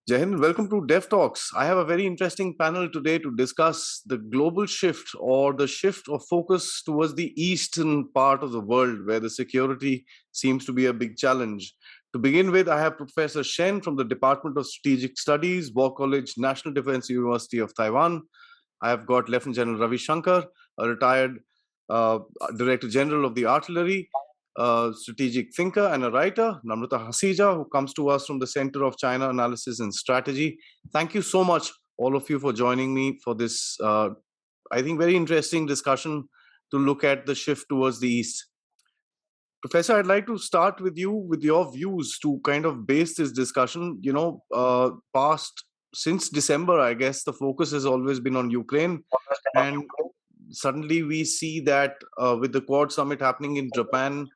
Jai Hind, welcome to Dev Talks. I have a very interesting panel today to discuss the global shift or the shift of focus towards the eastern part of the world where the security seems to be a big challenge. To begin with, I have Professor Shen from the Department of Strategic Studies, War College, National Defense University of Taiwan. I have got Lieutenant General Ravi Shankar, a retired uh, Director General of the Artillery, a strategic thinker and a writer, Namrata Hasija, who comes to us from the Center of China Analysis and Strategy. Thank you so much, all of you, for joining me for this, I think, very interesting discussion to look at the shift towards the East. Professor, I'd like to start with you with your views to kind of base this discussion. Since December, I guess the focus has always been on Ukraine. And suddenly we see that with the Quad Summit happening in Japan,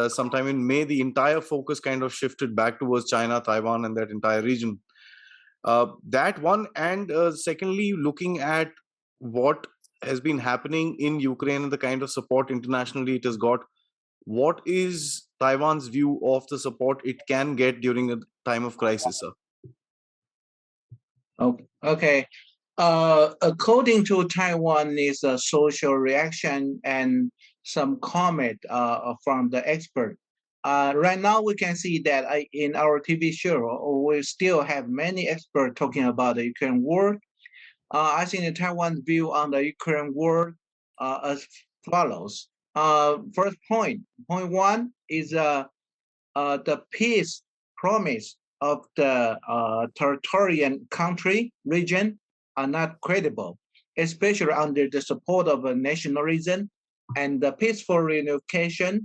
sometime in May, the entire focus kind of shifted back towards China, Taiwan, and that entire region. That one, and secondly, looking at what has been happening in Ukraine and the kind of support internationally it has got, what is Taiwan's view of the support it can get during a time of crisis, sir? Okay. According to Taiwanese social reaction and some comment from the expert, right now we can see that in our TV show, we still have many experts talking about the Ukraine war. I think the Taiwan's view on the Ukraine war as follows. First point one is the peace promise of the territorial country region are not credible, especially under the support of nationalism and the peaceful reunification.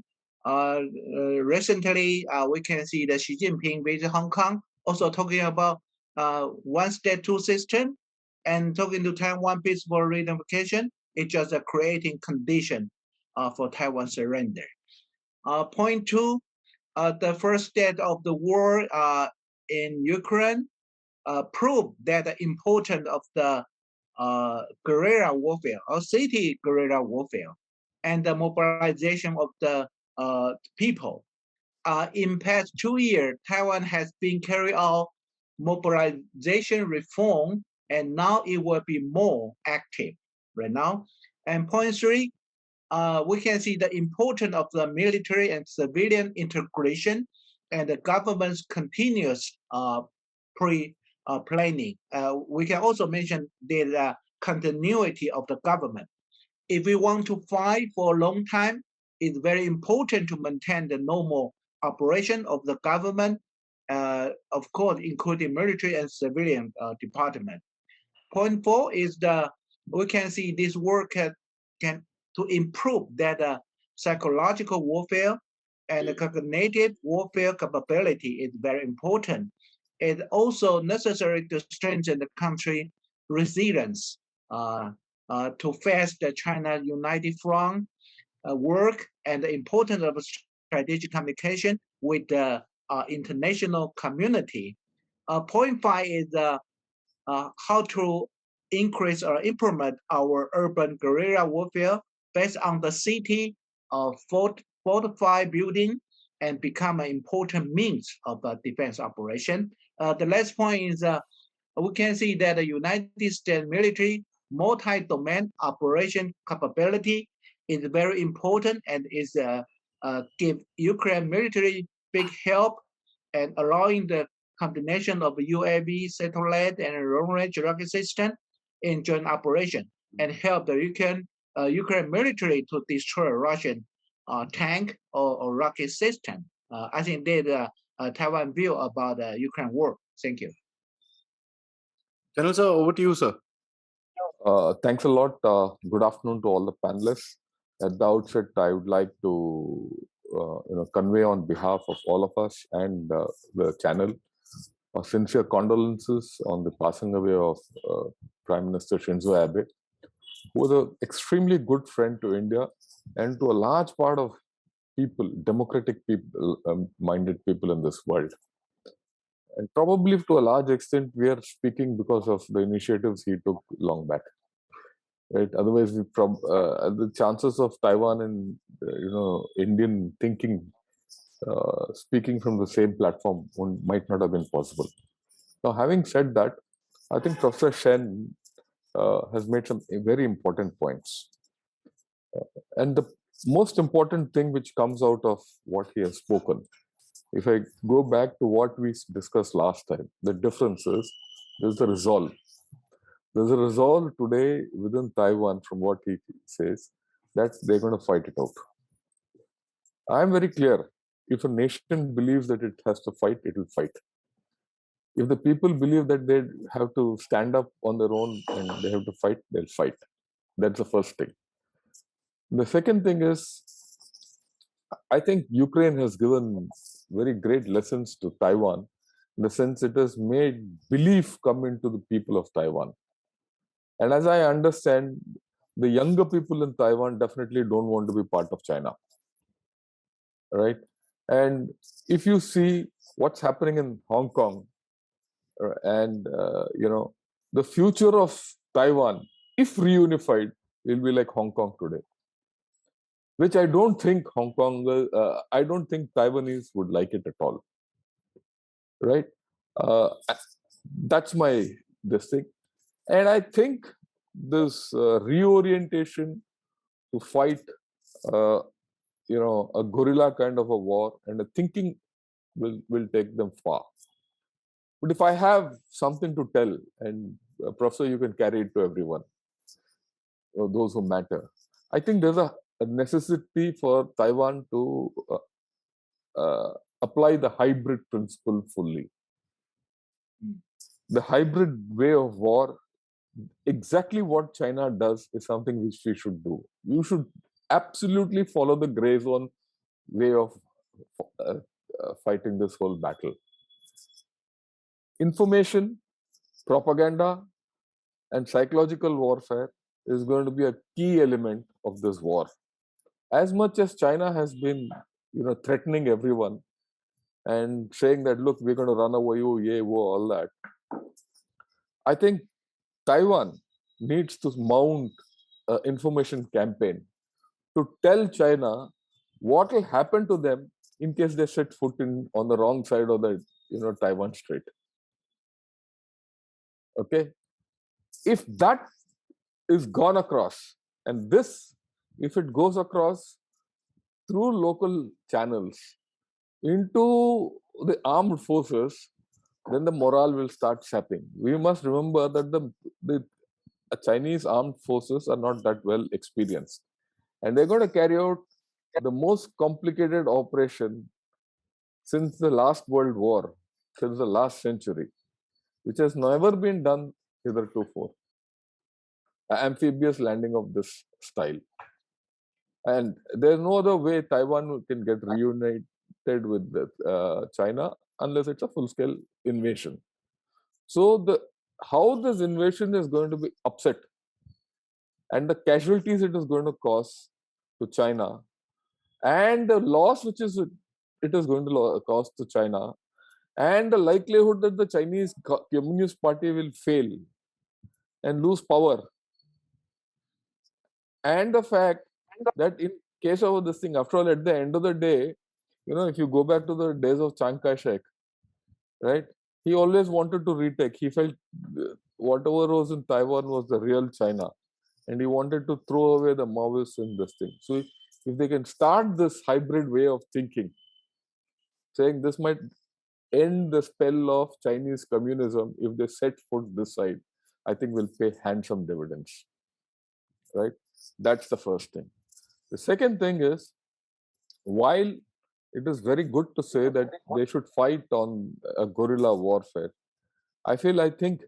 Recently, we can see that Xi Jinping visit Hong Kong, also talking about one state, two system, and talking to Taiwan peaceful reunification. It's just a creating condition for Taiwan surrender. Point two, the first stage of the war in Ukraine proved that the importance of the guerrilla warfare or city guerrilla warfare and the mobilization of the people. In past 2 years, Taiwan has been carrying out mobilization reform, and now it will be more active right now. And point three, we can see the importance of the military and civilian integration and the government's continuous planning. We can also mention the continuity of the government. If we want to fight for a long time, it's very important to maintain the normal operation of the government, of course, including military and civilian department. Point four is we can see this work can to improve that psychological warfare and the cognitive warfare capability is very important. It's also necessary to strengthen the country resilience to face the China United Front work and the importance of strategic communication with the international community. Point five is how to increase or implement our urban guerrilla warfare based on the city of fortified building and become an important means of the defense operation. The last point is we can see that the United States military multi-domain operation capability is very important and is give Ukraine military big help and allowing the combination of UAV, satellite, and long-range rocket system in joint operation and help the Ukraine military to destroy Russian tank or rocket system. I think that's Taiwan view about the Ukraine war. Thank you. General sir, over to you, sir. Thanks a lot. Good afternoon to all the panelists. At the outset, I would like to convey on behalf of all of us and the channel sincere condolences on the passing away of Prime Minister Shinzo Abe, who was an extremely good friend to India and to a large part of people, democratic people, minded people in this world. And probably to a large extent, we are speaking because of the initiatives he took long back. Right? Otherwise, the chances of Taiwan and Indian thinking speaking from the same platform might not have been possible. Now, having said that, I think Professor Shen has made some very important points. And the most important thing which comes out of what he has spoken, if I go back to what we discussed last time, the difference is there's a resolve. There's a resolve today within Taiwan, from what he says, that they're going to fight it out. I'm very clear. If a nation believes that it has to fight, it will fight. If the people believe that they have to stand up on their own and they have to fight, they'll fight. That's the first thing. The second thing is, I think Ukraine has given very great lessons to Taiwan, in the sense it has made belief come into the people of Taiwan. And as I understand, the younger people in Taiwan definitely don't want to be part of China. Right? And if you see what's happening in Hong Kong, and the future of Taiwan, if reunified, will be like Hong Kong today, which I don't think I don't think Taiwanese would like it at all. Right? That's my this thing, and I think this reorientation to fight, a guerrilla kind of a war, and the thinking will take them far. But if I have something to tell, and Professor, you can carry it to everyone, those who matter, I think there's a necessity for Taiwan to apply the hybrid principle fully. The hybrid way of war, exactly what China does, is something which we should do. You should absolutely follow the gray zone way of fighting this whole battle. Information, propaganda, and psychological warfare is going to be a key element of this war. As much as China has been, threatening everyone and saying that, look, we're going to run over you, yeah, all that, I think Taiwan needs to mount an information campaign to tell China what will happen to them in case they set foot on the wrong side of the Taiwan Strait. Okay, if that is gone across, and this, if it goes across through local channels into the armed forces, then the morale will start sapping. We must remember that the Chinese armed forces are not that well experienced, and they're going to carry out the most complicated operation since the last World War, since the last century, which has never been done hitherto. Amphibious landing of this style. And there's no other way Taiwan can get reunited with China unless it's a full-scale invasion. So how this invasion is going to be upset, and the casualties it is going to cause to China, and the loss which it is going to cause to China, and the likelihood that the Chinese Communist Party will fail and lose power, and the fact that in case of this thing, after all, at the end of the day, if you go back to the days of Chiang Kai-shek, right, he always wanted to retake. He felt whatever was in Taiwan was the real China, and he wanted to throw away the Maoists in this thing. So if they can start this hybrid way of thinking, saying this might end the spell of Chinese communism if they set foot this side, I think will pay handsome dividends. Right? That's the first thing. The second thing is, while it is very good to say that they should fight on a guerrilla warfare, I think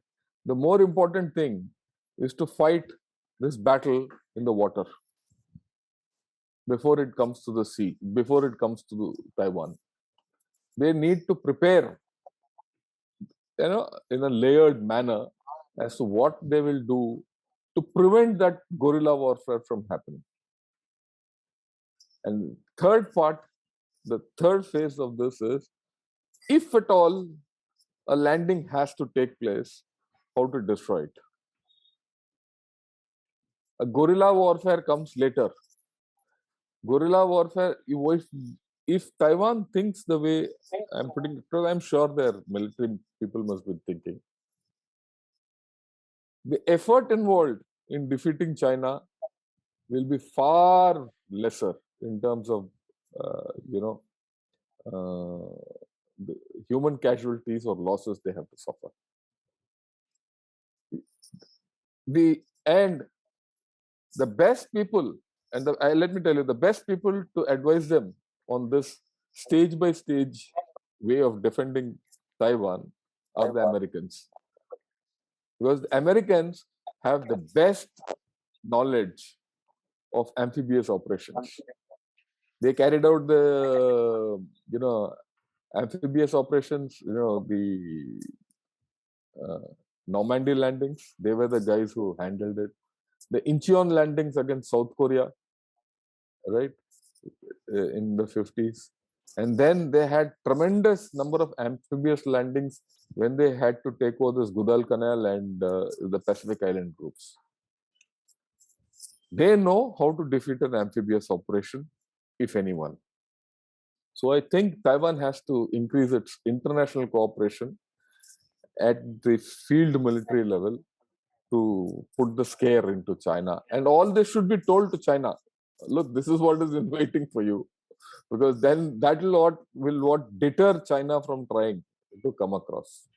the more important thing is to fight this battle in the water before it comes to the sea, before it comes to Taiwan. They need to prepare, in a layered manner as to what they will do to prevent that guerrilla warfare from happening. And the third phase of this is, if at all a landing has to take place, how to destroy it. A guerrilla warfare comes later. Guerrilla warfare, if Taiwan thinks the way I'm putting it, because I'm sure their military people must be thinking. The effort involved in defeating China will be far lesser in terms of, the human casualties or losses they have to suffer. And the best people, and let me tell you, the best people to advise them on this stage by stage way of defending Taiwan are the Americans. Because the Americans have the best knowledge of amphibious operations. They carried out the, amphibious operations, the Normandy landings. They were the guys who handled it. The Incheon landings against South Korea, right, in the 50s. And then they had tremendous number of amphibious landings when they had to take over this Guadalcanal and the Pacific Island groups. They know how to defeat an amphibious operation, if anyone. So I think Taiwan has to increase its international cooperation at the field military level to put the scare into China. And all this should be told to China. Look, this is what is in waiting for you. Because then that will what deter China from trying to come across.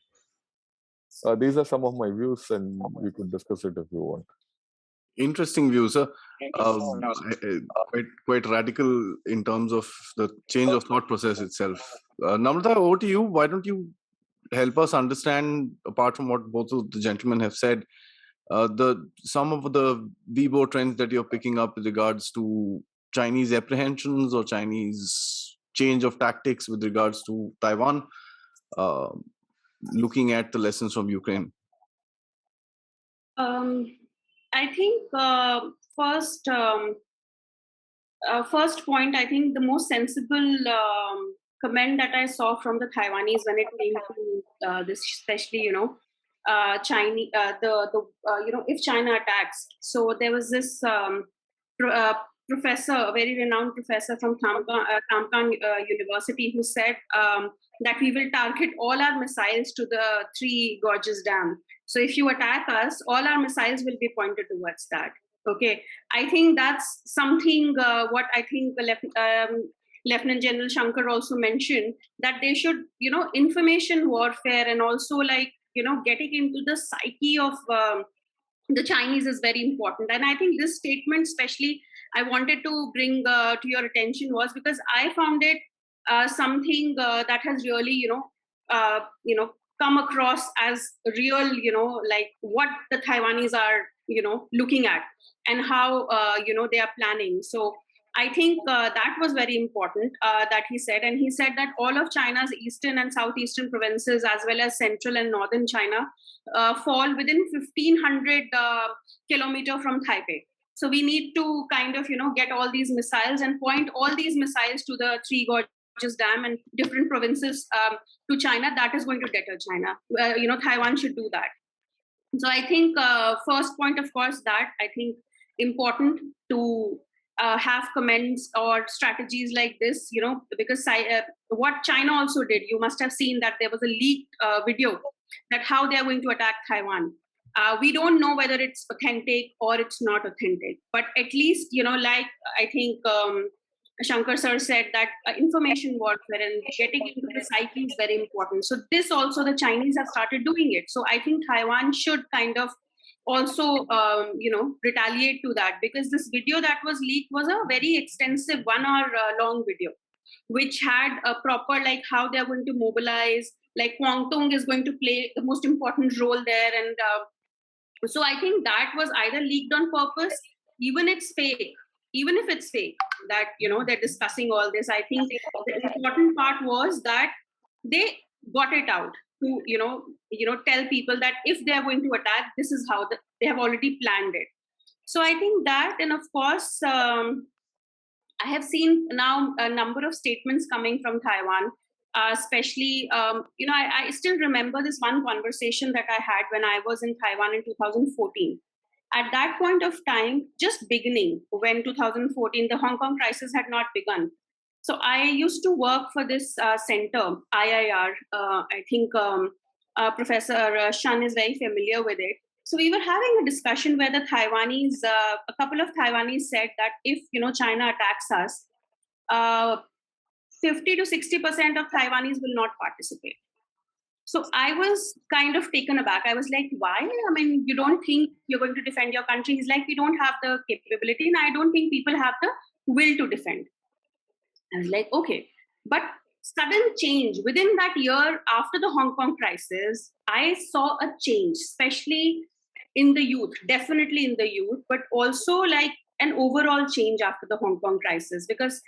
These are some of my views, and we could discuss it if you want. Interesting views, sir. Quite radical in terms of the change of thought process itself. Namrata, over to you. Why don't you help us understand, apart from what both of the gentlemen have said, some of the Weibo trends that you're picking up with regards to Chinese apprehensions or Chinese change of tactics with regards to Taiwan, looking at the lessons from Ukraine? I think first point, I think the most sensible comment that I saw from the Taiwanese when it came to this, especially Chinese, if China attacks. So there was this professor, a very renowned professor from Tamkang University, who said that we will target all our missiles to the Three Gorges Dam. So if you attack us, all our missiles will be pointed towards that. Okay, I think that's something what I think Lieutenant General Shankar also mentioned, that they should, information warfare and also getting into the psyche of the Chinese is very important. And I think this statement, especially, I wanted to bring to your attention was because I found it something that has really, come across as real, what the Taiwanese are, looking at and how, they are planning. So I think that was very important that he said. And he said that all of China's eastern and southeastern provinces, as well as central and northern China, fall within 1,500 kilometers from Taipei. So we need to kind of, get all these missiles and point all these missiles to the Three Gorges Dam and different provinces to China. That is going to deter China. Taiwan should do that. So I think first point, of course, that I think important to have comments or strategies like this, because what China also did, you must have seen that there was a leaked video that how they are going to attack Taiwan. We don't know whether it's authentic or it's not authentic, but at least, I think Shankar sir said that information warfare and getting into the psyche is very important. So this also the Chinese have started doing it. So I think Taiwan should kind of also, retaliate to that, because this video that was leaked was a very extensive 1 hour long video, which had a proper, how they're going to mobilize, Guangdong is going to play the most important role there. And so I think that was either leaked on purpose, even if it's fake, that, they're discussing all this. I think the important part was that they got it out to, tell people that if they're going to attack, this is how they have already planned it. So I think that, and of course, I have seen now a number of statements coming from Taiwan, especially, I still remember this one conversation that I had when I was in Taiwan in 2014. At that point of time, just beginning, when 2014, the Hong Kong crisis had not begun. So I used to work for this center, IIR, I think Professor Shen is very familiar with it. So we were having a discussion where the Taiwanese, a couple of Taiwanese said that if China attacks us, 50 to 60% of Taiwanese will not participate. So I was kind of taken aback. I was like, why? I mean, you don't think you're going to defend your country? He's like, we don't have the capability, and I don't think people have the will to defend. I was like, okay. But sudden change within that year after the Hong Kong crisis, I saw a change, especially in the youth, definitely in the youth, but also like an overall change after the Hong Kong crisis. Because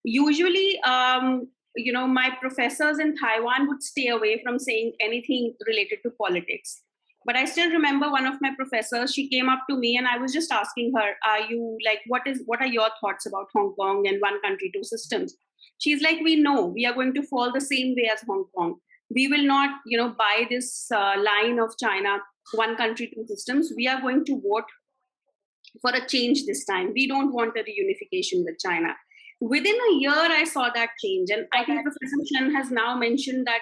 usually, my professors in Taiwan would stay away from saying anything related to politics. But I still remember one of my professors, she came up to me and I was just asking her, are you like, what are your thoughts about Hong Kong and one country, two systems? She's like, we know we are going to fall the same way as Hong Kong. We will not, buy this line of China, one country, two systems. We are going to vote for a change this time. We don't want a reunification with China. Within a year, I saw that change. And I think Professor Shen has now mentioned that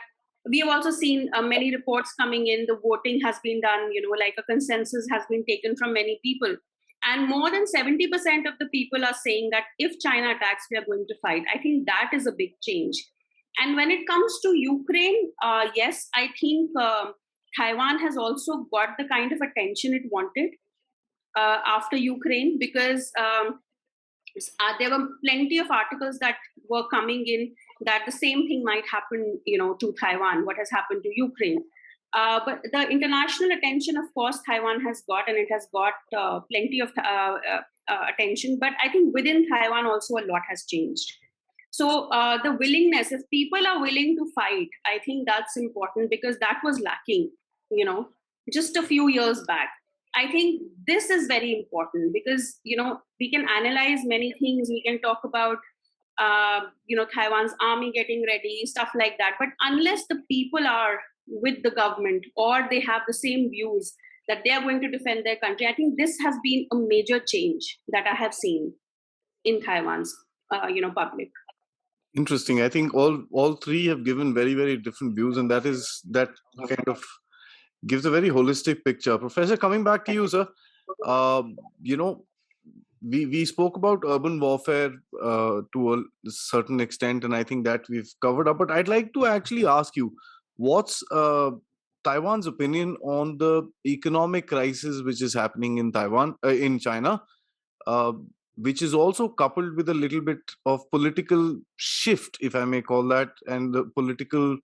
we have also seen many reports coming in. The voting has been done, like a consensus has been taken from many people. And more than 70% of the people are saying that if China attacks, we are going to fight. I think that is a big change. And when it comes to Ukraine, yes, I think Taiwan has also got the kind of attention it wanted after Ukraine, because there were plenty of articles that were coming in that the same thing might happen, to Taiwan, what has happened to Ukraine. But the international attention, of course, Taiwan has got, and it has got plenty of attention. But I think within Taiwan also a lot has changed. So the willingness, if people are willing to fight, I think that's important, because that was lacking, just a few years back. I think this is very important because, we can analyze many things. We can talk about, Taiwan's army getting ready, stuff like that. But unless the people are with the government or they have the same views that they are going to defend their country, I think this has been a major change that I have seen in Taiwan's, public. Interesting. I think all three have given very, very different views, and that kind of gives a very holistic picture. Professor, coming back to you, sir, we spoke about urban warfare to a certain extent, and I think that we've covered up. But I'd like to actually ask you, what's Taiwan's opinion on the economic crisis which is happening in China, which is also coupled with a little bit of political shift, if I may call that, and the political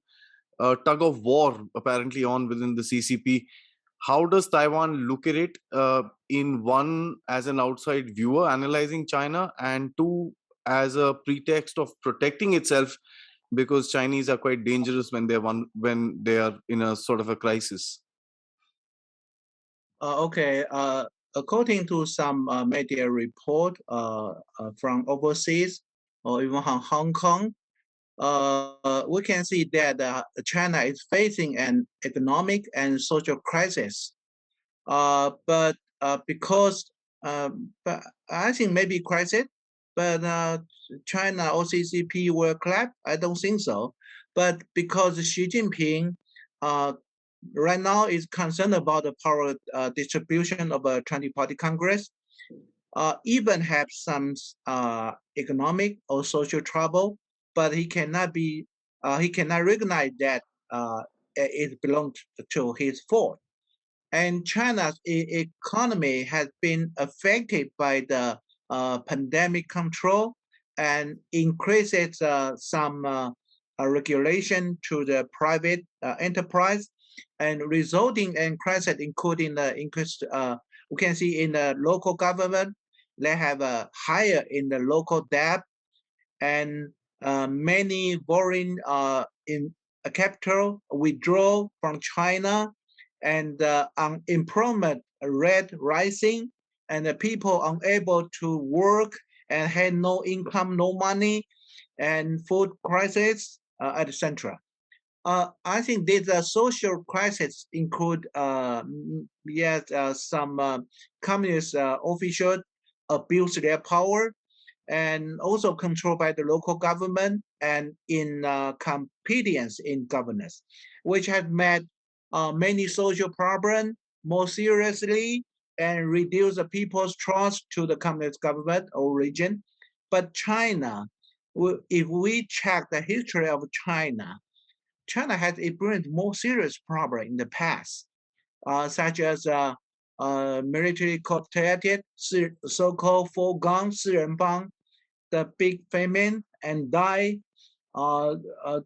tug of war apparently on within the CCP. How does Taiwan look at it, in one, as an outside viewer analyzing China, and two, as a pretext of protecting itself, because Chinese are quite dangerous when they are in a sort of a crisis? Okay. According to some media report from overseas or even from Hong Kong, we can see that China is facing an economic and social crisis. But because but I think maybe crisis, but China or CCP will collapse? I don't think so. But because Xi Jinping right now is concerned about the power distribution of a 20-party Congress, even have some economic or social trouble, but he cannot recognize that it belongs to his fault. And China's economy has been affected by the pandemic control and increases some regulation to the private enterprise, and resulting in crisis, including the increase. We can see in the local government, they have a higher in the local debt, and many foreign in capital withdraw from China, and unemployment rate rising, and the people unable to work and had no income, no money, and food crisis, etc. I think these social crises include some communist officials abuse their power, and also controlled by the local government and in competence in governance, which has made many social problems more seriously and reduce the people's trust to the communist government or region. But China, if we check the history of China, China has experienced more serious problems in the past, such as military coup-d'état, so-called foregone 四人帮, the big famine and die, uh, uh,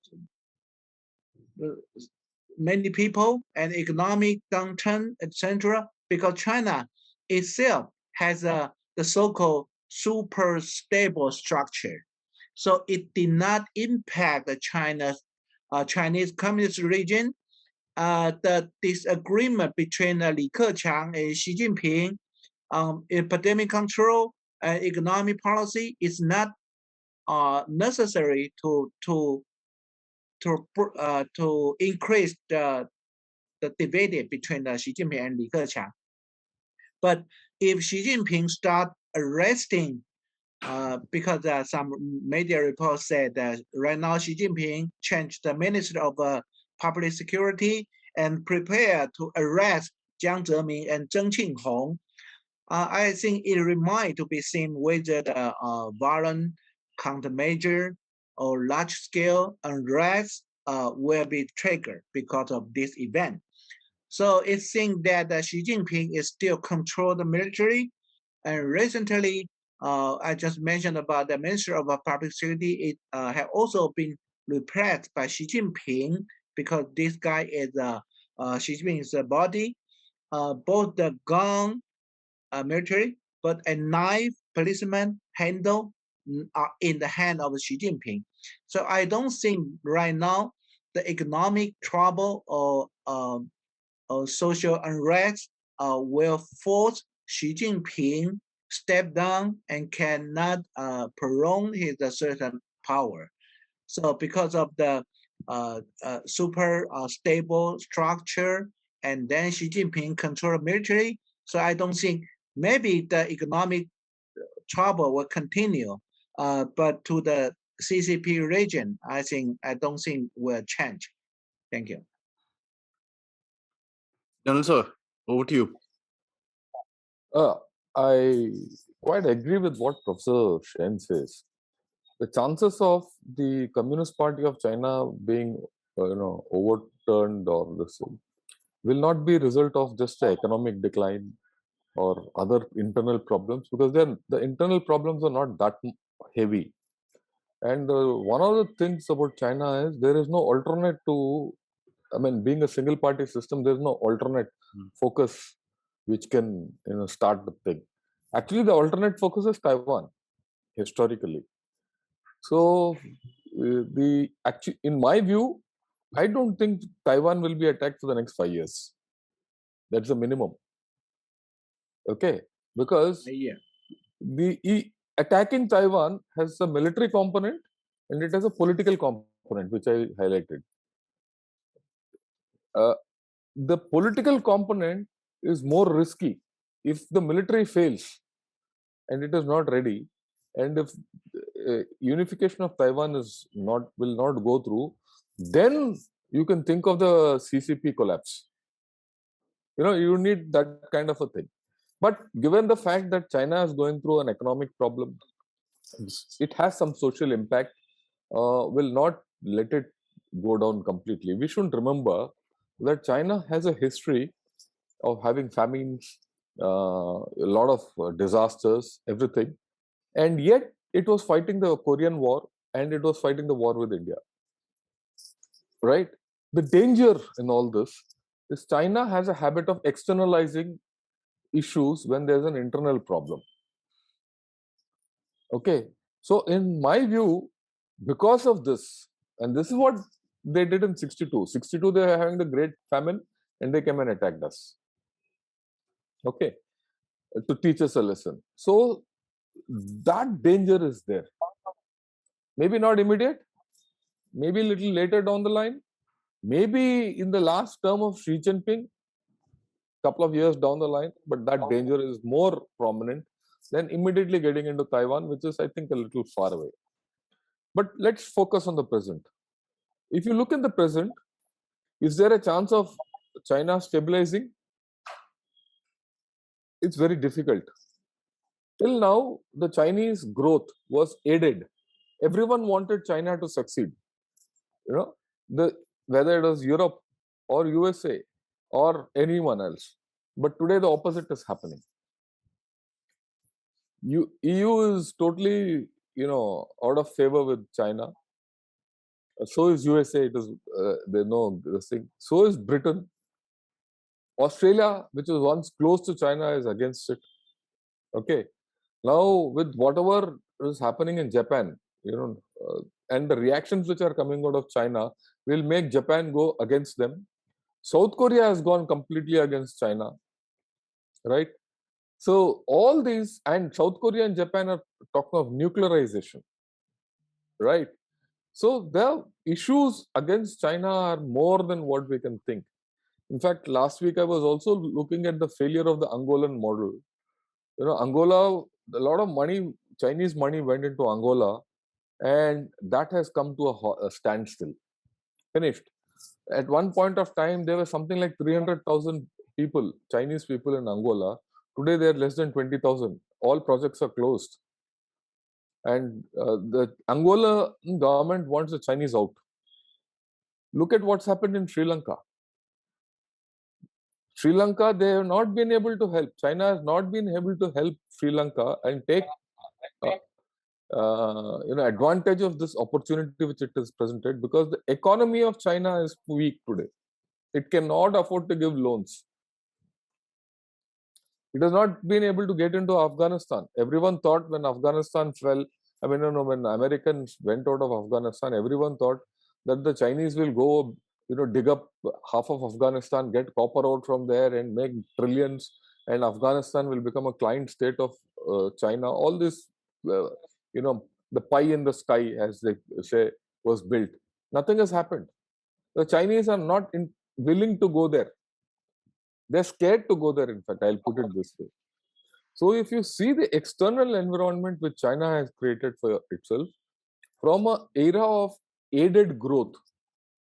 many people and economic downturn, etc. Because China itself has the so-called super stable structure, so it did not impact the Chinese communist region. The disagreement between Li Keqiang and Xi Jinping epidemic control and economic policy is not necessary to increase the debate between Xi Jinping and Li Keqiang. But if Xi Jinping start arresting, because some media reports said that right now Xi Jinping changed the Minister of Public Security and prepared to arrest Jiang Zemin and Zheng Qinghong. I think it remains to be seen whether the violent countermeasure or large-scale unrest will be triggered because of this event. So it seems that Xi Jinping is still control the military. And recently, I just mentioned about the Minister of Public Security. It has also been replaced by Xi Jinping because this guy is Xi Jinping's body. Both the gun military, but a knife policeman handle are in the hand of Xi Jinping. So I don't think right now the economic trouble or social unrest will force Xi Jinping step down and cannot prolong his certain power. So because of the super stable structure, and then Xi Jinping control military, so I don't think maybe the economic trouble will continue, but to the CCP region, I don't think will change. Thank you. General sir, over to you. I quite agree with what Professor Shen says. The chances of the Communist Party of China being, overturned or this will not be a result of just an economic decline or other internal problems, because then the internal problems are not that heavy. And one of the things about China is there is no alternate to, being a single party system, there's no alternate focus which can start the thing. Actually, the alternate focus is Taiwan historically. So in my view, I don't think Taiwan will be attacked for the next 5 years. That's the minimum. Okay, because attacking Taiwan has a military component and it has a political component, which I highlighted. The political component is more risky. If the military fails and it is not ready, and if unification of Taiwan will not go through, then you can think of the CCP collapse. You need that kind of a thing. But given the fact that China is going through an economic problem, it has some social impact, will not let it go down completely. We should remember that China has a history of having famines, a lot of disasters, everything. And yet it was fighting the Korean War and it was fighting the war with India. Right? The danger in all this is China has a habit of externalizing issues when there's an internal problem. Okay. So in my view, because of this, and this is what they did in 62. 62, they were having the great famine and they came and attacked us. Okay. To teach us a lesson. So that danger is there. Maybe not immediate, maybe a little later down the line, maybe in the last term of Xi Jinping, couple of years down the line, but that danger is more prominent than immediately getting into Taiwan, which is, I think, a little far away. But let's focus on the present. If you look in the present, is there a chance of China stabilizing? It's very difficult. Till now, the Chinese growth was aided. Everyone wanted China to succeed. You know, whether it was Europe or USA or anyone else. But today the opposite is happening. EU is totally, out of favor with China. So is USA. It is they know this thing. So is Britain. Australia, which was once close to China, is against it. Okay. Now, with whatever is happening in Japan, and the reactions which are coming out of China will make Japan go against them. South Korea has gone completely against China, right? So all these, and South Korea and Japan are talking of nuclearization, right? So the issues against China are more than what we can think. In fact, last week I was also looking at the failure of the Angolan model. Angola, a lot of money, Chinese money went into Angola, and that has come to a standstill. Finished. At one point of time, there were something like 300,000 people, Chinese people in Angola. Today, they are less than 20,000. All projects are closed. And the Angola government wants the Chinese out. Look at what's happened in Sri Lanka. Sri Lanka, they have not been able to help. China has not been able to help Sri Lanka and take advantage of this opportunity which it is presented, because the economy of China is weak today. It cannot afford to give loans. It has not been able to get into Afghanistan. Everyone thought when Afghanistan fell, when Americans went out of Afghanistan, everyone thought that the Chinese will go, dig up half of Afghanistan, get copper out from there and make trillions, and Afghanistan will become a client state of China. All this, the pie in the sky, as they say, was built. Nothing has happened. The Chinese are not willing to go there. They're scared to go there, in fact, I'll put it this way. So if you see the external environment which China has created for itself, from an era of aided growth,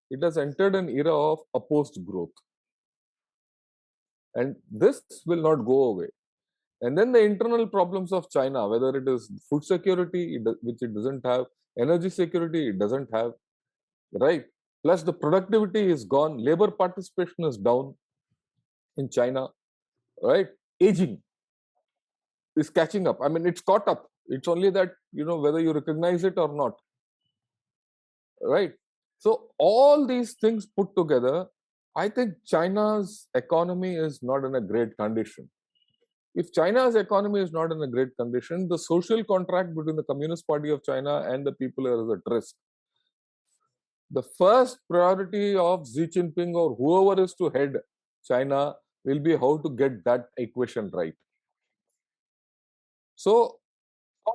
it has entered an era of opposed growth. And this will not go away. And then the internal problems of China, whether it is food security, which it doesn't have, energy security, it doesn't have, right? Plus the productivity is gone, labor participation is down in China, right? Aging is catching up. I mean, it's caught up. It's only that, whether you recognize it or not, right? So all these things put together, I think China's economy is not in a great condition. If China's economy is not in a great condition, the social contract between the Communist Party of China and the people is at risk. The first priority of Xi Jinping or whoever is to head China will be how to get that equation right. So,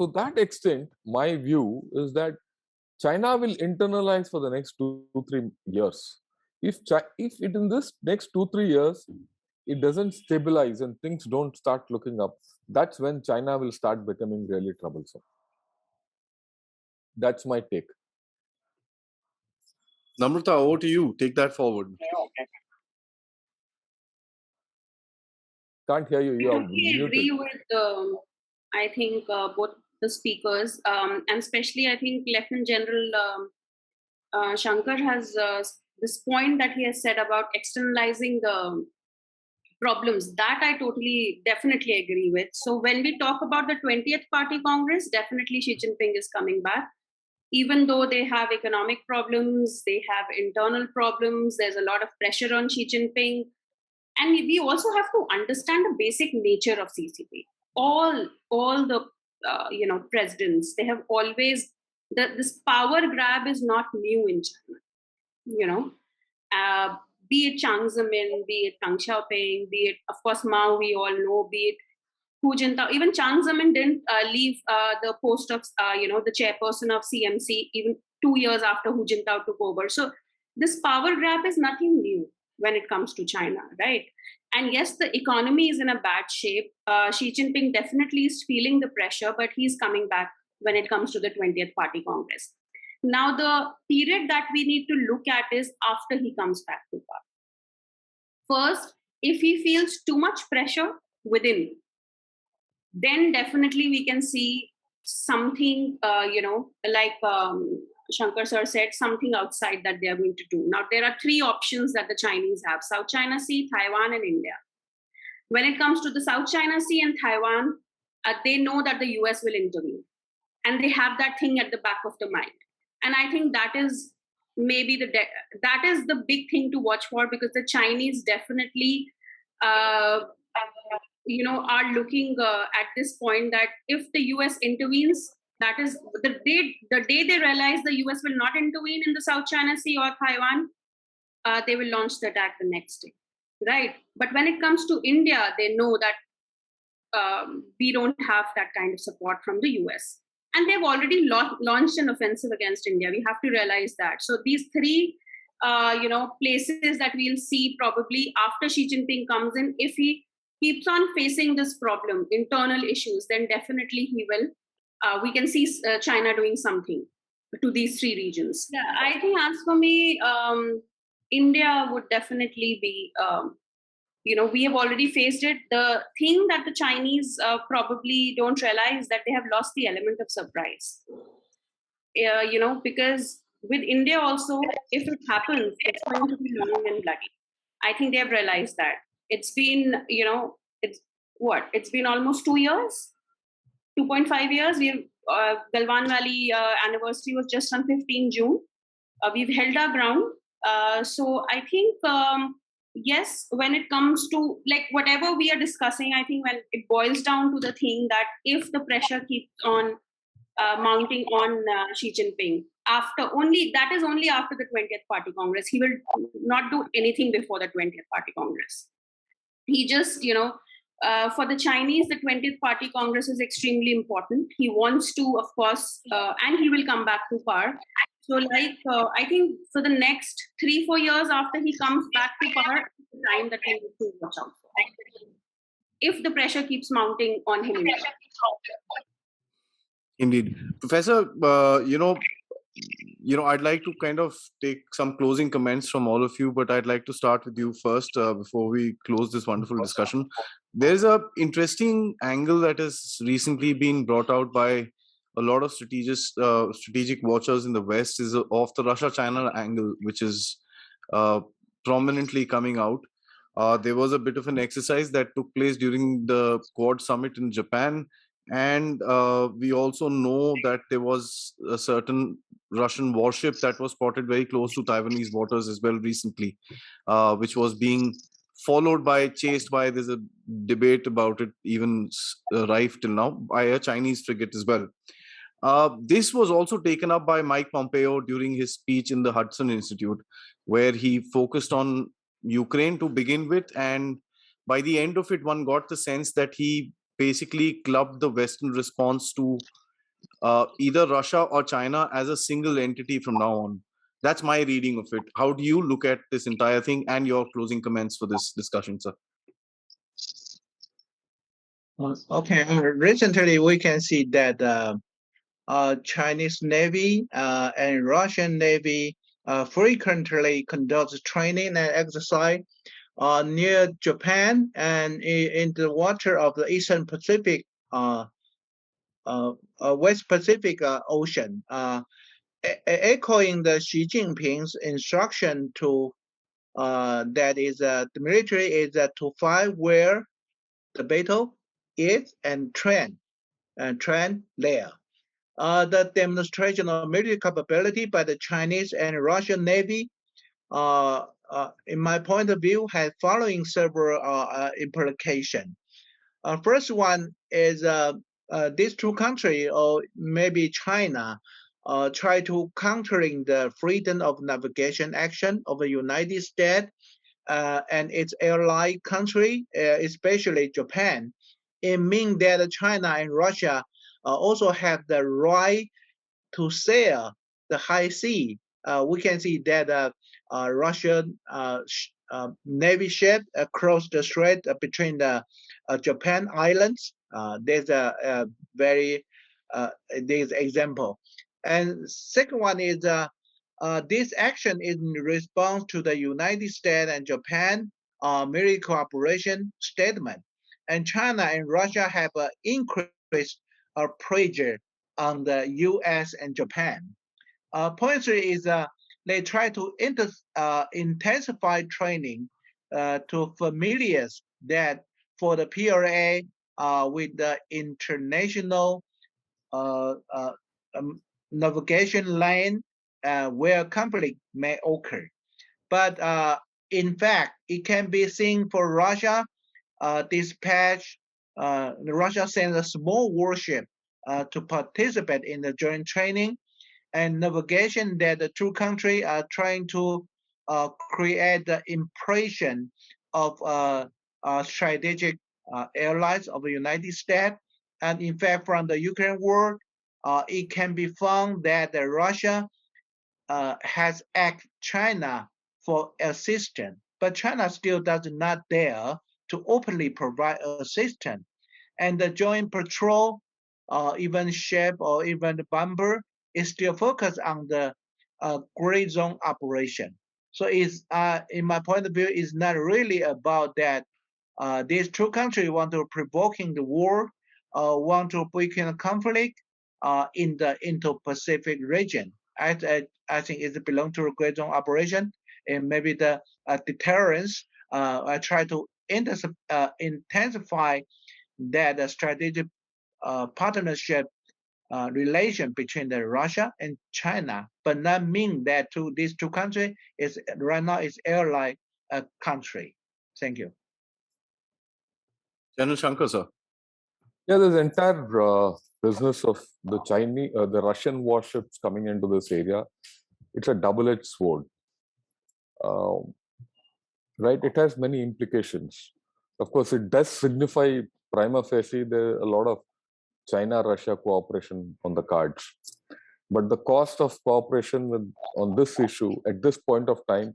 to that extent, my view is that China will internalize for the next 2-3 years. If it in this next 2-3 years, it doesn't stabilize and things don't start looking up, that's when China will start becoming really troublesome. That's my take. Namrata, over to you. Take that forward. Can't hear you. You are I agree muted. with, I think, both the speakers, and especially, I think, Lieutenant General Shankar has this point that he has said about externalizing the problems. That I definitely agree with. So when we talk about the 20th Party Congress, definitely Xi Jinping is coming back. Even though they have economic problems, they have internal problems, there's a lot of pressure on Xi Jinping. And we also have to understand the basic nature of CCP. All the presidents, they have always this power grab is not new in China. Be it Chiang Zemin, be it Deng Xiaoping, be it of course Mao, we all know, be it Hu Jintao. Even Chiang Zemin didn't leave the post of the chairperson of CMC even 2 years after Hu Jintao took over. So this power grab is nothing new when it comes to China, right? And yes, the economy is in a bad shape. Xi Jinping definitely is feeling the pressure, but he's coming back when it comes to the 20th Party Congress. Now, the period that we need to look at is after he comes back to power. First, if he feels too much pressure within, then definitely we can see something, like Shankar sir said, something outside that they are going to do. Now, there are three options that the Chinese have: South China Sea, Taiwan, and India. When it comes to the South China Sea and Taiwan, they know that the US will intervene. And they have that thing at the back of the mind. And I think that is maybe that is the big thing to watch for, because the Chinese definitely are looking at this point that if the US intervenes, that is the day they realize the US will not intervene in the South China Sea or Taiwan, they will launch the attack the next day, right? But when it comes to India, they know that we don't have that kind of support from the US. And they've already launched an offensive against India. We have to realize that. So these three, places that we'll see probably after Xi Jinping comes in, if he keeps on facing this problem, internal issues, then definitely he will. We can see China doing something to these three regions. Yeah, I think as for me, India would definitely be. We have already faced it. The thing that the Chinese probably don't realize that they have lost the element of surprise. Because with India also, if it happens, it's going to be long and bloody. I think they have realized that. It's been, it's been almost 2 years, 2.5 years. Galwan Valley anniversary was just on 15 June. We've held our ground. So I think, yes, when it comes to like whatever we are discussing, I think when it boils down to the thing that if the pressure keeps on mounting on Xi Jinping, that is only after the 20th Party Congress. He will not do anything before the 20th Party Congress. He just, for the Chinese, the 20th Party Congress is extremely important. He wants to, of course, and he will come back to power. So, I think for the next 3-4 years after he comes back to power, it's the time that we need to watch out for. If the pressure keeps mounting on him. Indeed. Professor, I'd like to kind of take some closing comments from all of you, but I'd like to start with you first before we close this wonderful discussion. There's a interesting angle that has recently been brought out by a lot of strategic watchers in the West is of the Russia-China angle, which is prominently coming out. There was a bit of an exercise that took place during the Quad Summit in Japan. And we also know that there was a certain Russian warship that was spotted very close to Taiwanese waters as well recently, which was being chased by, there's a debate about it, even rife till now, by a Chinese frigate as well. This was also taken up by Mike Pompeo during his speech in the Hudson Institute, where he focused on Ukraine to begin with. And by the end of it, one got the sense that he basically clubbed the Western response to either Russia or China as a single entity from now on. That's my reading of it. How do you look at this entire thing, and your closing comments for this discussion, sir? Okay. Recently, we can see that Chinese Navy and Russian Navy frequently conduct training and exercise near Japan and in the water of the Eastern Pacific, West Pacific Ocean, echoing the Xi Jinping's instruction to that is the military is to fight where the battle is and train there. The demonstration of military capability by the Chinese and Russian Navy, in my point of view, has following several implications. First one is these two countries, or maybe China, try to countering the freedom of navigation action of the United States and its ally country, especially Japan. It means that China and Russia also have the right to sail the high sea. We can see that Russian Navy ship across the strait between the Japan islands. There's a very this example. And second one is this action is in response to the United States and Japan military cooperation statement. And China and Russia have increased pressure on the U.S. and Japan. Point three is they try to intensify training to familiars that for the PRA with the international uh, uh, navigation lane where conflict may occur. But in fact, it can be seen for Russia dispatch. Russia sends a small warship to participate in the joint training and navigation that the two countries are trying to create the impression of strategic allies of the United States. And in fact, from the Ukraine war, it can be found that Russia has asked China for assistance, but China still does not dare to openly provide assistance. And the joint patrol, even ship or even the bomber, is still focused on the gray zone operation. So it's, in my point of view, it's not really about that these two countries want to provoking the war, want to weaken the conflict in the Indo-Pacific region. I think it belongs to a gray zone operation, and maybe the deterrence. I try to intensify that strategic partnership relation between the Russia and China, but not mean that these two countries is right now is ally country. Thank you. General Shankar, sir. Yeah, this entire business of the Russian warships coming into this area, it's a double-edged sword. Right? It has many implications. Of course, it does signify prima facie there a lot of China-Russia cooperation on the cards. But the cost of cooperation on this issue at this point of time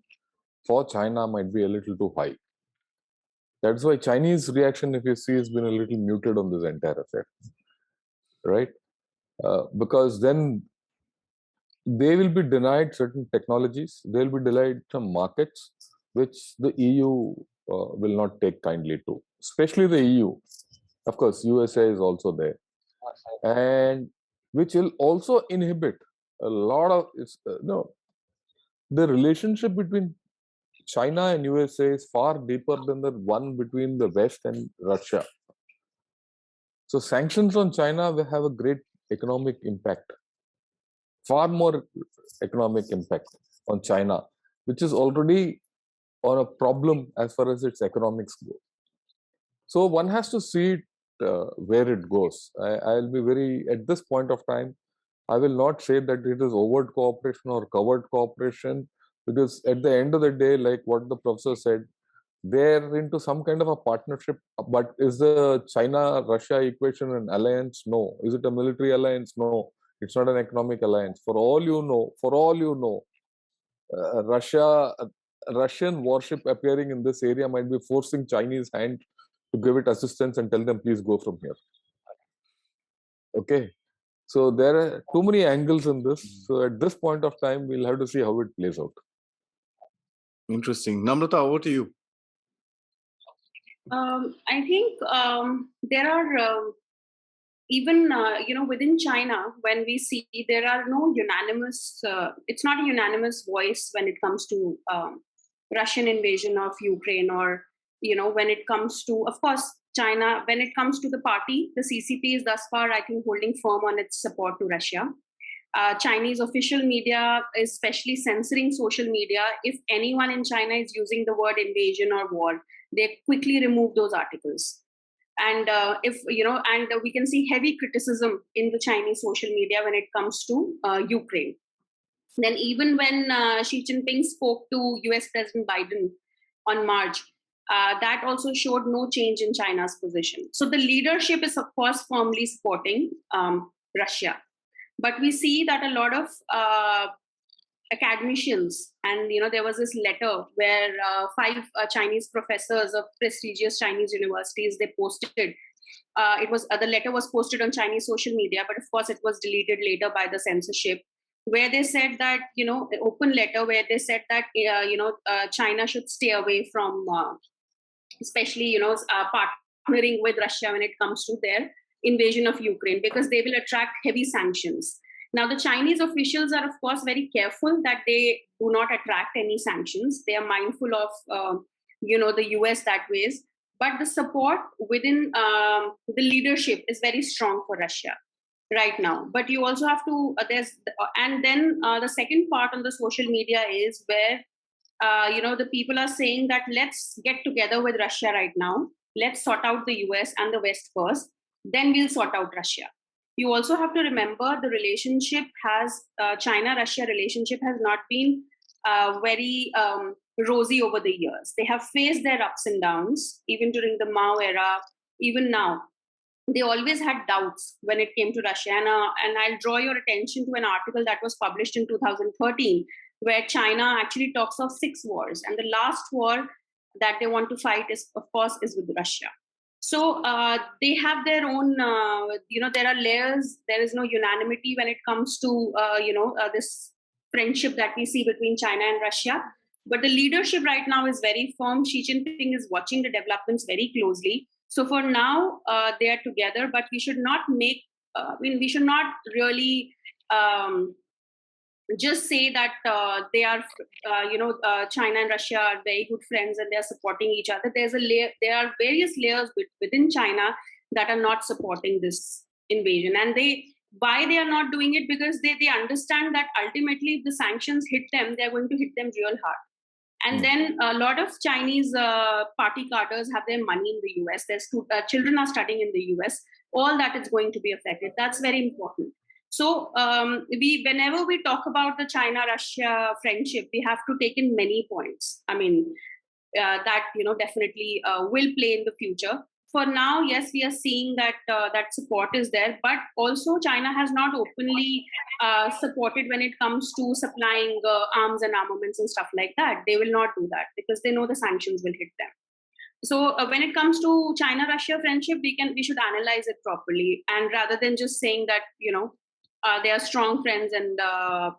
for China might be a little too high. That's why Chinese reaction, if you see, has been a little muted on this entire affair, right? Because then they will be denied certain technologies, they will be denied some markets, which the EU will not take kindly to, especially the EU. Of course, USA is also there, and which will also inhibit a lot of the relationship between China and USA is far deeper than the one between the West and Russia. So sanctions on China will have a great economic impact, far more economic impact on China, which is already on a problem as far as its economics go. So one has to see it, where it goes. I'll be very, at this point of time, I will not say that it is overt cooperation or covert cooperation, because at the end of the day, like what the professor said, they're into some kind of a partnership. But is the China-Russia equation an alliance? No. Is it a military alliance? No. It's not an economic alliance. For all you know, Russian warship appearing in this area might be forcing Chinese hand to give it assistance and tell them, please go from here. Okay. So there are too many angles in this. So at this point of time, we'll have to see how it plays out. Interesting. Namrata, over to you. I think there are even within China, when we see there are no unanimous. It's not a unanimous voice when it comes to Russian invasion of Ukraine, or when it comes to, of course, China. When it comes to the party, the CCP is thus far, I think, holding firm on its support to Russia. Chinese official media is especially censoring social media. If anyone in China is using the word invasion or war, they quickly remove those articles. And we can see heavy criticism in the Chinese social media when it comes to Ukraine. Then even when Xi Jinping spoke to US President Biden on March, that also showed no change in China's position. So the leadership is, of course, firmly supporting Russia. But we see that a lot of academicians, and there was this letter where 5 Chinese professors of prestigious Chinese universities, they posted. The letter was posted on Chinese social media, but of course it was deleted later by the censorship, where they said that an open letter where they said that China should stay away from especially partnering with Russia when it comes to their invasion of Ukraine, because they will attract heavy sanctions. Now, the Chinese officials are, of course, very careful that they do not attract any sanctions. They are mindful of, the US that ways. But the support within the leadership is very strong for Russia right now. But you also have to, and then the second part on the social media is where, the people are saying that let's get together with Russia right now. Let's sort out the US and the West first. Then we'll sort out Russia. You also have to remember the relationship China-Russia relationship has not been very rosy over the years. They have faced their ups and downs, even during the Mao era, even now. They always had doubts when it came to Russia. And I'll draw your attention to an article that was published in 2013, where China actually talks of 6 wars. And the last war that they want to fight is, of course, is with Russia. So they have their own, there are layers. There is no unanimity when it comes to, this friendship that we see between China and Russia. But the leadership right now is very firm. Xi Jinping is watching the developments very closely. So for now, they are together, but we should not we should not really just say that they are, China and Russia are very good friends and they are supporting each other. There are various layers within China that are not supporting this invasion. And why they are not doing it? Because they understand that ultimately if the sanctions hit them, they're going to hit them real hard. And then a lot of Chinese party cadres have their money in the US. Their children are studying in the US. All that is going to be affected. That's very important. So whenever we talk about the China-Russia friendship, we have to take in many points. I mean, that definitely will play in the future. For now, yes, we are seeing that that support is there, but also China has not openly supported when it comes to supplying arms and armaments and stuff like that. They will not do that because they know the sanctions will hit them. So when it comes to China-Russia friendship, we should analyze it properly, and rather than just saying that they are strong friends and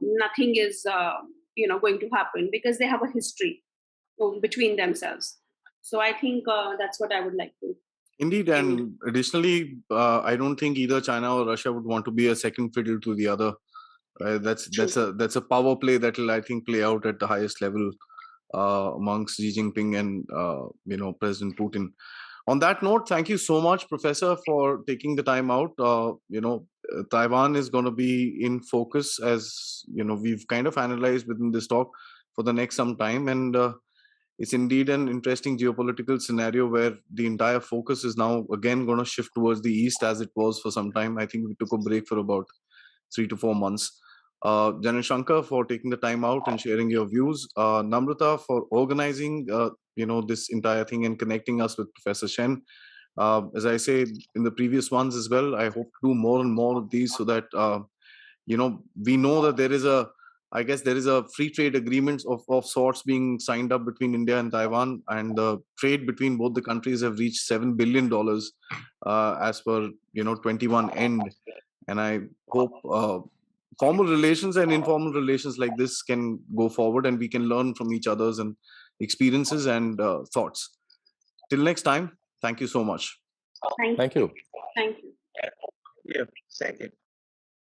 nothing is going to happen, because they have a history between themselves. So I think that's what I would like to. Indeed, and additionally, I don't think either China or Russia would want to be a second fiddle to the other. That's a power play that will, I think, play out at the highest level amongst Xi Jinping and President Putin. On that note, thank you so much, Professor, for taking the time out. Taiwan is going to be in focus, as we've kind of analyzed within this talk, for the next some time, and it's indeed an interesting geopolitical scenario where the entire focus is now again going to shift towards the east, as it was for some time. I think we took a break for about 3 to 4 months. General Shankar, for taking the time out and sharing your views. Namrata, for organizing this entire thing and connecting us with Professor Shen. As I say in the previous ones as well, I hope to do more and more of these so that we know that there is a free trade agreement of sorts being signed up between India and Taiwan, and the trade between both the countries have reached $7 billion as per 21 end. And I hope formal relations and informal relations like this can go forward, and we can learn from each other's and experiences and thoughts. Till next time, thank you so much. Thank you. Thank you. Yeah, thank you.